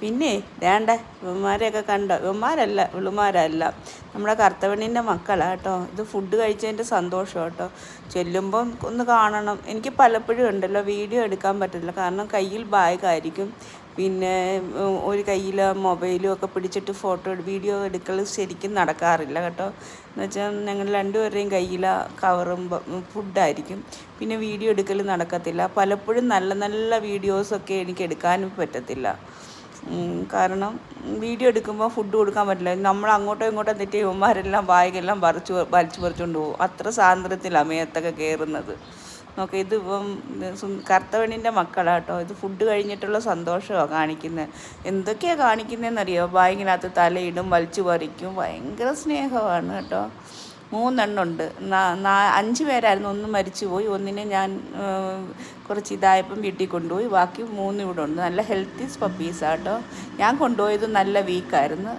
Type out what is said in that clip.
പിന്നെ വേണ്ട ഇവന്മാരെയൊക്കെ കണ്ടോ? ഇവന്മാരല്ല, വിളുമാരല്ല, നമ്മുടെ കറുത്തവണ്ണിൻ്റെ മക്കളാണ് കേട്ടോ. ഇത് ഫുഡ് കഴിച്ചതിൻ്റെ സന്തോഷം കേട്ടോ. ചെല്ലുമ്പം ഒന്ന് കാണണം. എനിക്ക് പലപ്പോഴും ഉണ്ടല്ലോ വീഡിയോ എടുക്കാൻ പറ്റില്ല, കാരണം കയ്യിൽ ബാഗായിരിക്കും, പിന്നെ ഒരു കയ്യിൽ മൊബൈലും ഒക്കെ പിടിച്ചിട്ട് വീഡിയോ എടുക്കൽ ശരിക്കും നടക്കാറില്ല കേട്ടോ. എന്നുവെച്ചാൽ ഞങ്ങൾ രണ്ടുപേരുടെയും കയ്യിൽ കവറും ഫുഡായിരിക്കും, പിന്നെ വീഡിയോ എടുക്കൽ നടക്കത്തില്ല. പലപ്പോഴും നല്ല നല്ല വീഡിയോസൊക്കെ എനിക്ക് എടുക്കാനും പറ്റത്തില്ല, കാരണം വീഡിയോ എടുക്കുമ്പോൾ ഫുഡ് കൊടുക്കാൻ പറ്റില്ല. നമ്മൾ അങ്ങോട്ടോ ഇങ്ങോട്ടോ തെറ്റി ഇവന്മാരെല്ലാം ബാഗെല്ലാം വലിച്ചു പറിച്ചുകൊണ്ട് പോകും. അത്ര സ്വാതന്ത്ര്യത്തിലാണ് മേത്തൊക്കെ കയറുന്നത്. നോക്കാം, ഇത് ഇപ്പം കറുത്തവണ്ണിൻ്റെ മക്കളാട്ടോ. ഇത് ഫുഡ് കഴിഞ്ഞിട്ടുള്ള സന്തോഷമാണ് കാണിക്കുന്നത്. എന്തൊക്കെയാണ് കാണിക്കുന്നതെന്നറിയോ? ബാഗിനകത്ത് തലയിടും, വലിച്ചു പറിക്കും, ഭയങ്കര സ്നേഹമാണ് കേട്ടോ. 3 എണ്ണമുണ്ട്. 5 പേരായിരുന്നു. ഒന്ന് മരിച്ചുപോയി, ഒന്നിനെ ഞാൻ കുറച്ച് ഇതായപ്പം വീട്ടിൽ കൊണ്ടുപോയി. ബാക്കി 3 ഇവിടെ ഉണ്ട്. നല്ല ഹെൽത്തി പപ്പീസാട്ടോ. ഞാൻ കൊണ്ടുപോയത് നല്ല വീക്കായിരുന്നു.